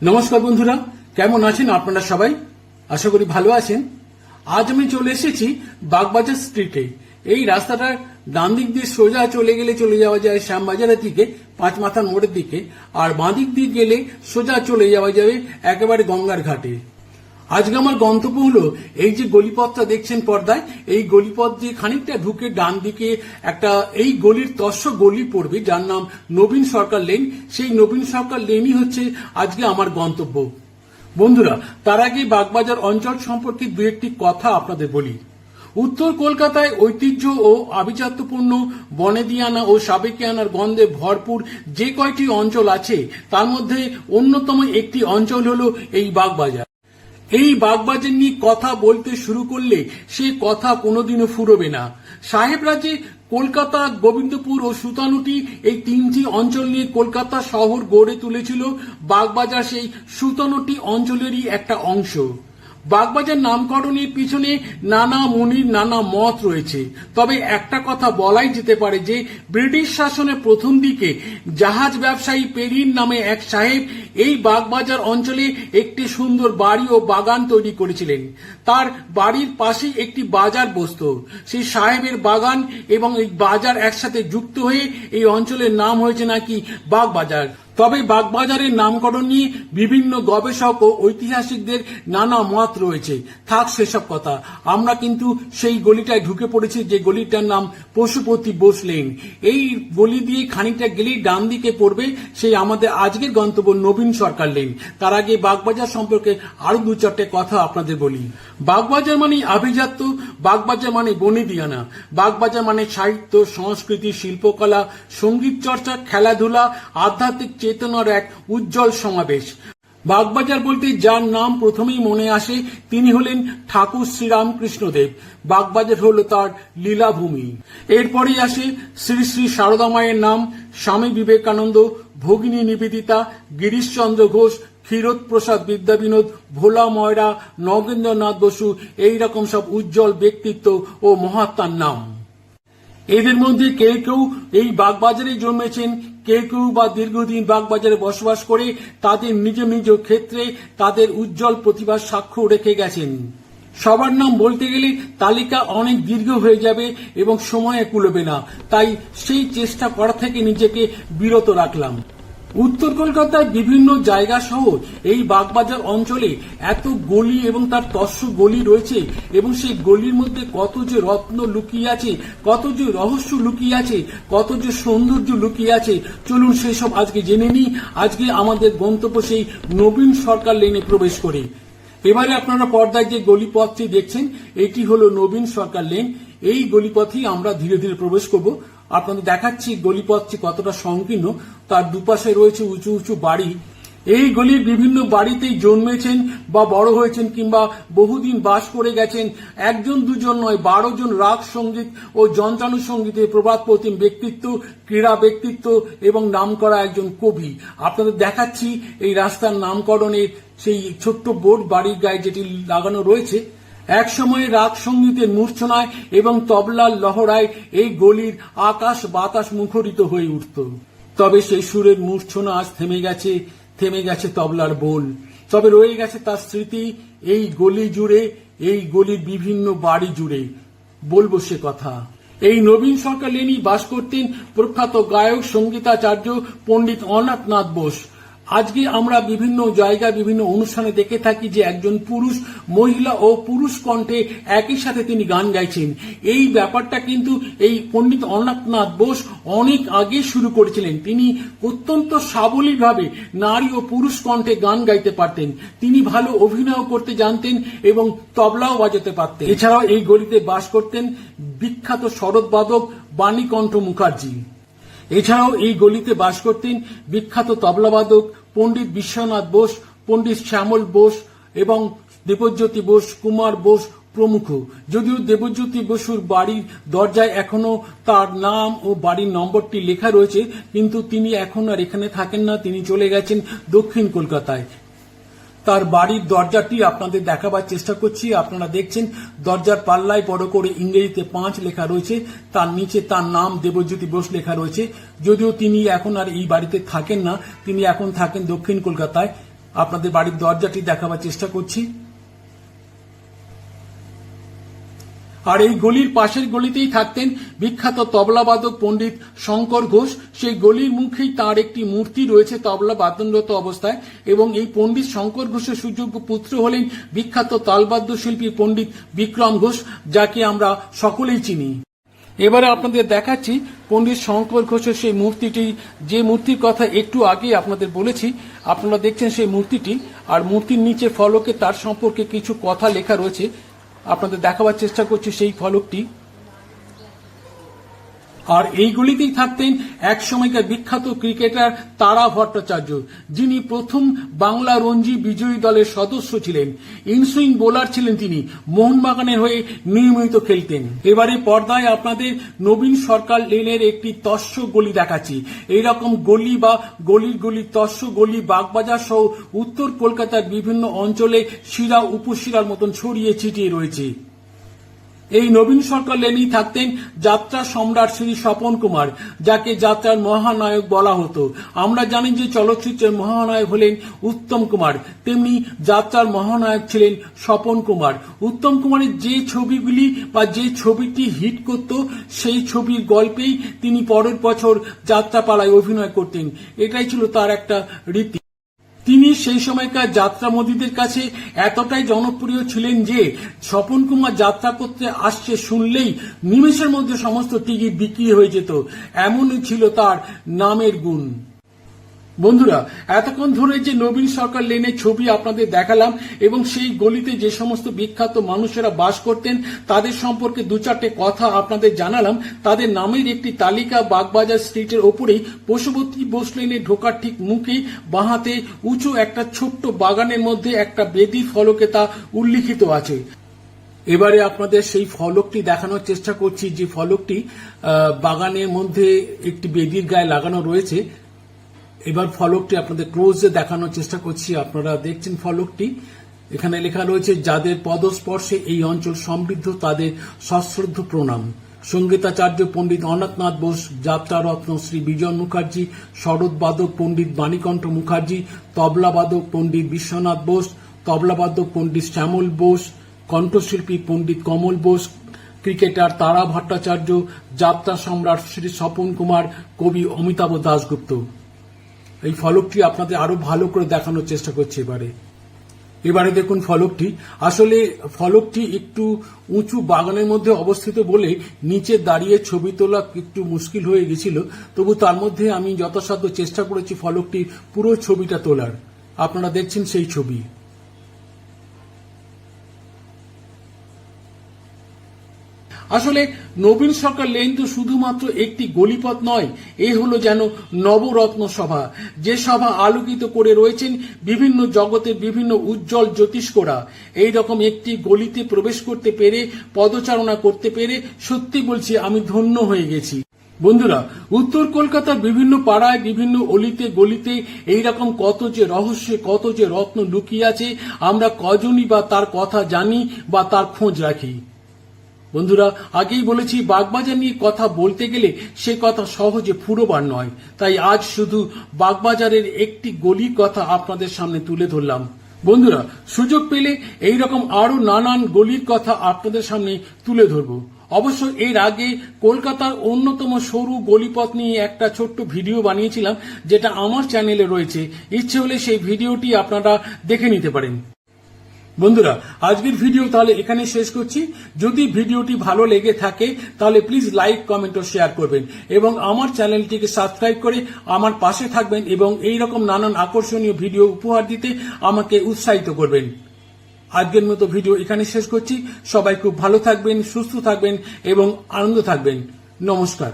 নমস্কার বন্ধুরা, কেমন আছেন আপনারা সবাই? আশা করি ভালো আছেন। আজ আমি চলে এসেছি বাগবাজার স্ট্রিটে। এই রাস্তাটার ডান দিক দিয়ে সোজা চলে গেলে চলে যাওয়া যায় শ্যামবাজারের দিকে, পাঁচ মাথার মোড়ের দিকে, আর বাঁ দিক দিয়ে গেলে সোজা চলে যাওয়া যাবে একেবারে গঙ্গার ঘাটে। আজকে আমার গন্তব্য হলো এই যে গলিপথটা দেখছেন পর্দায়, এই গলিপথ দিয়ে খানিকটা ঢুকে ডান দিকে একটা এই গলির তস্য গলি পড়বে যার নাম নবীন সরকার লেন। সেই নবীন সরকার লেনই হচ্ছে আজকে আমার গন্তব্য। বন্ধুরা, তার আগে বাগবাজার অঞ্চল সম্পর্কে দু একটি কথা আপনাদের বলি। উত্তর কলকাতায় ঐতিহ্য ও আভিজাত্যপূর্ণ বনেদিয়ানা ও সাবেকিয়ানার গন্ধে ভরপুর যে কয়টি অঞ্চল আছে তার মধ্যে অন্যতম একটি অঞ্চল হলো এই বাগবাজার। এই বাগবাজার নিয়ে কথা বলতে শুরু করলে সে কথা কোনোদিনও ফুরোবে না। সাহেবরাজে কলকাতা, গোবিন্দপুর ও সুতানুটি এই তিনটি অঞ্চল নিয়ে কলকাতা শহর গড়ে তুলেছিল। বাগবাজার সেই সুতানুটি অঞ্চলেরই একটা অংশ। বাগবাজার নামকরণের পিছনে নানা মুনির নানা মত রয়েছে, তবে একটা কথা বলাই যেতে পারে যে ব্রিটিশ শাসনের প্রথম দিকে জাহাজ ব্যবসায়ী পেরিন নামে এক সাহেব এই বাগবাজার অঞ্চলে একটি সুন্দর বাড়ি ও বাগান তৈরি করেছিলেন। তার বাড়ির পাশে একটি বাজার বসত। সেই সাহেবের বাগান এবং এই বাজার একসাথে যুক্ত হয়ে এই অঞ্চলের নাম হয়েছে নাকি বাগবাজার। তবে বাগবাজারের নামকরণ নিয়ে বিভিন্ন গবেষক ও ঐতিহাসিকদের নানা মত রয়েছে। থাক সেসব কথা, আমরা কিন্তু সেই গলিটায় ঢুকে পড়েছি যে গলিটার নাম পশুপতি বোস লেন। এই গলি দিয়ে খানিকটা গেলেই ডান দিকে পড়বে সেই আমাদের আজকের গন্তব্য নবীন সরকার লেন। তার আগে বাগবাজার সম্পর্কে আরো দু চারটে কথা আপনাদের বলি। বাগবাজার মানে আভিজাত্য, বাগবাজার মানে বনেদিয়ানা, বাগবাজার মানে সাহিত্য, সংস্কৃতি, শিল্পকলা, সঙ্গীত চর্চা, খেলাধুলা, আধ্যাত্মিক চেতনার এক উজ্জ্বল সমাবেশ। বাগবাজার বলতে যার নাম প্রথমেই মনে আসে তিনি হলেন ঠাকুর শ্রীরামকৃষ্ণদেব। বাগবাজার হল তার লীলাভূমি। এরপরেই আসে শ্রী শ্রী সারদা মায়ের নাম, স্বামী বিবেকানন্দ, ভগিনী নিবেদিতা, গিরিশচন্দ্র ঘোষ, ক্ষীরোদ প্রসাদ বিদ্যাবিনোদ, ভোলা ময়রা, নগেন্দ্রনাথ বসু, এইরকম সব উজ্জ্বল ব্যক্তিত্ব ও মহাত্মার নাম। এদের মধ্যে কেউ কেউ এই বাগবাজারে জন্মেছেন, কেউ কেউ বা দীর্ঘদিন বাগবাজারে বসবাস করে তাদের নিজ নিজ ক্ষেত্রে তাদের উজ্জ্বল প্রতিভার সাক্ষ্য রেখে গেছেন। সবার নাম বলতে গেলে তালিকা অনেক দীর্ঘ হয়ে যাবে এবং সময়ে কুলবে না, তাই সেই চেষ্টা করা থেকে নিজেকে বিরত রাখলাম। উত্তর কলকাতার বিভিন্ন জায়গা সহ এই বাগবাজার অঞ্চলে এত গলি এবং তার তস্য গলি রয়েছে এবং সেই গলির মধ্যে কত যে রত্ন লুকিয়ে আছে, কত যে রহস্য লুকিয়ে আছে, কত যে সৌন্দর্য লুকিয়ে আছে, চলুন সেসব আজকে জেনে নিই। আজকে আমাদের গন্তব্য সেই নবীন সরকার লেনে প্রবেশ করে। এবারে আপনারা পর্দায় যে গলিপথটি দেখছেন এটি হলো নবীন সরকার লেন। এই গলিপথেই আমরা ধীরে ধীরে প্রবেশ করব। আপনাদের দেখাচ্ছি গলিপথটি কতটা সংকীর্ণ। তার দুপাশে রয়েছে উঁচু উঁচু বাড়ি। এই গলির বিভিন্ন বাড়িতেই জন্মেছেন বা বড় হয়েছেন কিংবা বহুদিন বাস করে গেছেন একজন দুজন নয় 12 জন রাগ সঙ্গীত ও যন্ত্রানুসঙ্গীতে প্রবাদ প্রতিম ব্যক্তিত্ব, ক্রীড়া ব্যক্তিত্ব এবং নামকরা একজন কবি। আপনাদের দেখাচ্ছি এই রাস্তার নামকরণের সেই ছোট্ট বোর্ড বাড়ির গায়ে যেটি লাগানো রয়েছে। এক সময় রাগ সঙ্গীতের মূর্ছনায় এবং তবলার লহরায় এই গলির আকাশ বাতাস মুখরিত হয়ে উঠত। তবে সেই সুরের মূর্ছনা আজ থেমে গেছে তবলার বোল। তবে রয়ে গেছে তার স্মৃতি এই গলি জুড়ে, এই গলির বিভিন্ন বাড়ি জুড়ে। বলবো সে কথা। এই নবীন সরকার লেনই বাস করতেন প্রখ্যাত গায়ক সঙ্গীতাচার্য পণ্ডিত অনাথনাথ বোস। আজকে আমরা বিভিন্ন জায়গায় বিভিন্ন অনুষ্ঠানে দেখে থাকি যে একজন পুরুষ, মহিলা ও পুরুষ কণ্ঠে একই সাথে তিনি গান গাইছেন। এই ব্যাপারটা কিন্তু এই পণ্ডিত অনাথনাথ বোস অনেক আগে শুরু করেছিলেন। তিনি অত্যন্ত সাবলীলভাবে নারী ও পুরুষ কণ্ঠে গান গাইতে পারতেন। তিনি ভালো অভিনয় করতে জানতেন এবং তবলাও বাজাতে পারতেন। এছাড়াও এই গলিতে বাস করতেন বিখ্যাত সরোদবাদক বাণীকণ্ঠ মুখার্জি। এছাড়াও এই গলিতে বাস করতেন বিখ্যাত তবলাবাদক পণ্ডিত বিশ্বনাথ বোস, পণ্ডিত শ্যামল বোস এবং দেবজ্যোতি বোস, কুমার বোস প্রমুখ। যদিও দেবজ্যোতি বসুর বাড়ির দরজায় এখনো তার নাম ও বাড়ির নম্বরটি লেখা রয়েছে, কিন্তু তিনি এখন আর এখানে থাকেন না, তিনি চলে গেছেন দক্ষিণ কলকাতায়। তার বাড়ির দরজাটি আপনাদের দেখাবার চেষ্টা করছি। আপনারা দেখছেন দরজার পাল্লায় বড় করে ইংরেজিতে 5 লেখা রয়েছে, তার নিচে তার নাম দেবজ্যোতি বোস লেখা রয়েছে। যদিও তিনি এখন আর এই বাড়িতে থাকেন না, তিনি এখন থাকেন দক্ষিণ কলকাতায়। আপনাদের বাড়ির দরজাটি দেখাবার চেষ্টা করছি। আর এই গলির পাশের গলিতেই থাকতেন বিখ্যাত তবলাবাদক পণ্ডিত শঙ্কর ঘোষ। সেই গলির মুখেই তার একটি মূর্তি রয়েছে তবলা বাদনরত অবস্থায়, এবং এই পণ্ডিত শঙ্কর ঘোষের সুযোগ্য পুত্র হলেন বিখ্যাত তালবাদ্য শিল্পী পণ্ডিত বিক্রম ঘোষ, যাকে আমরা সকলেই চিনি। এবারে আপনাদের দেখাচ্ছি পণ্ডিত শঙ্কর ঘোষের সেই মূর্তিটি, যে মূর্তির কথা একটু আগে আপনাদের বলেছি। আপনারা দেখছেন সেই মূর্তিটি, আর মূর্তির নিচে ফলকে তার সম্পর্কে কিছু কথা লেখা রয়েছে। আপনাদের দেখাবার চেষ্টা করছি সেই ফলকটি। আর এইগুলিতেই থাকতেন এক সময়কার বিখ্যাত ক্রিকেটার তারা ভট্টাচার্য, যিনি প্রথম বাংলা রঞ্জি বিজয়ী দলের সদস্য ছিলেন। ইনসুইং বোলার ছিলেন তিনি, মোহনবাগানের হয়ে নিয়মিত খেলতেন। এবারে পর্দায় আপনাদের নবীন সরকার লেনের একটি তস্য গলি দেখাচ্ছি। এইরকম গলি বা গলির গলি তস্য গলি বাগবাজার সহ উত্তর কলকাতার বিভিন্ন অঞ্চলে শিরা উপশিরার মতন ছড়িয়ে ছিটিয়ে রয়েছে। এই নবীন সরকার লেনেই থাকতেন যাত্রা সম্রাট শ্রী স্বপন কুমার, যাকে যাত্রার মহানায়ক বলা হতো। আমরা জানি যে চলচ্চিত্রের মহানায়ক হলেন উত্তম কুমার, তেমনি যাত্রার মহানায়ক ছিলেন স্বপন কুমার। উত্তম কুমারের যে ছবিগুলি বা যে ছবিটি হিট করত, সেই ছবির গল্পেই তিনি পরের বছর যাত্রাপালায় অভিনয় করতেন। এটাই ছিল তার একটা রীতি। তিনি সেই সময়কার যাত্রামোদীদের কাছে এতটাই জনপ্রিয় ছিলেন যে স্বপন কুমার যাত্রা করতে আসছে শুনলেই নিমেষের মধ্যে সমস্ত টিকিট বিক্রি হয়ে যেত। এমনই ছিল তার নামের গুণ। বন্ধুরা, এতক্ষণ ধরে যে নবীন সরকার লেনের ছবি আপনাদের দেখালাম এবং সেই গলিতে যে সমস্ত বিখ্যাত মানুষেরা বাস করতেন তাদের সম্পর্কে দু চারটে কথা আপনাদের জানালাম। তাদের নামের একটি তালিকা বাগবাজার স্ট্রিটের ওপরেই পশুপতি বোস লেনে ঢোকার ঠিক মুখেই বাঁহাতে উঁচু একটা ছোট্ট বাগানের মধ্যে একটা বেদি ফলকে তা উল্লিখিত আছে। এবারে আপনাদের সেই ফলকটি দেখানোর চেষ্টা করছি, যে ফলকটি বাগানের মধ্যে একটি বেদির গায়ে লাগানো রয়েছে। এবার ফলকটি আপনাদের ক্লোজে দেখানোর চেষ্টা করছি। আপনারা দেখছেন ফলকটি। এখানে লেখা রয়েছে, যাদের পদস্পর্শে এই অঞ্চল সমৃদ্ধ তাদের সশ্রদ্ধ প্রণাম। সঙ্গীতাচার্য পণ্ডিত অনাথনাথ বোস, যাত্রারত্ন শ্রী বিজয় মুখার্জি, শরৎবাদক পণ্ডিত বাণীকণ্ঠ মুখার্জি, তবলাবাদক পণ্ডিত বিশ্বনাথ বোস, তবলাবাদক পণ্ডিত শ্যামল বোস, কণ্ঠশিল্পী পণ্ডিত কমল বোস, ক্রিকেটার তারা ভট্টাচার্য, যাত্রা সম্রাট শ্রী স্বপন কুমার, কবি অমিতাভ দাশগুপ্ত। এই ফলকটি আপনাদের আরো ভালো করে দেখানোর চেষ্টা করছি। এবারে দেখুন ফলকটি। আসলে ফলকটি একটু উঁচু বাগানের মধ্যে অবস্থিত বলে নিচে দাঁড়িয়ে ছবি তোলা একটু মুশকিল হয়ে গেছিল, তবু তার মধ্যে আমি যথাসাধ্য চেষ্টা করেছি ফলকটির পুরো ছবিটা তোলার। আপনারা দেখছেন সেই ছবি। আসলে নবীন সরকার লেন তো শুধুমাত্র একটি গলিপথ নয়, এ হলো যেন নবরত্ন সভা, যে সভা আলোকিত করে রয়েছেন বিভিন্ন জগতের বিভিন্ন উজ্জ্বল জ্যোতিষ্করা। এইরকম একটি গলিতে প্রবেশ করতে পেরে, পদচারণা করতে পেরে সত্যি বলছি আমি ধন্য হয়ে গেছি। বন্ধুরা, উত্তর কলকাতার বিভিন্ন পাড়ায়, বিভিন্ন অলিতে গলিতে এইরকম কত যে রহস্যে, কত যে রত্ন লুকিয়ে আছে, আমরা কজনই বা তার কথা জানি বা তার খোঁজ রাখি। বন্ধুরা, আগেই বলেছি বাগবাজার নিয়ে কথা বলতে গেলে সে কথা সহজে ফুরোবার নয়, তাই আজ শুধু বাগবাজারের একটি গলির কথা আপনাদের সামনে তুলে ধরলাম। বন্ধুরা, সুযোগ পেলে এইরকম আরো নানান গলির কথা আপনাদের সামনে তুলে ধরব। অবশ্য এর আগে কলকাতার অন্যতম সরু গলিপথ নিয়ে একটা ছোট্ট ভিডিও বানিয়েছিলাম, যেটা আমার চ্যানেলে রয়েছে। ইচ্ছে হলে সেই ভিডিওটি আপনারা দেখে নিতে পারেন। বন্ধুরা, আজকের ভিডিও তাহলে এখানে শেষ করছি। যদি ভিডিওটি ভালো লেগে থাকে তাহলে প্লিজ লাইক, কমেন্ট ও শেয়ার করবেন এবং আমার চ্যানেলটিকে সাবস্ক্রাইব করে আমার পাশে থাকবেন এবং এই রকম নানান আকর্ষণীয় ভিডিও উপহার দিতে আমাকে উৎসাহিত করবেন। আজকের মতো ভিডিও এখানে শেষ করছি। সবাই খুব ভালো থাকবেন, সুস্থ থাকবেন এবং আনন্দ থাকবেন। নমস্কার।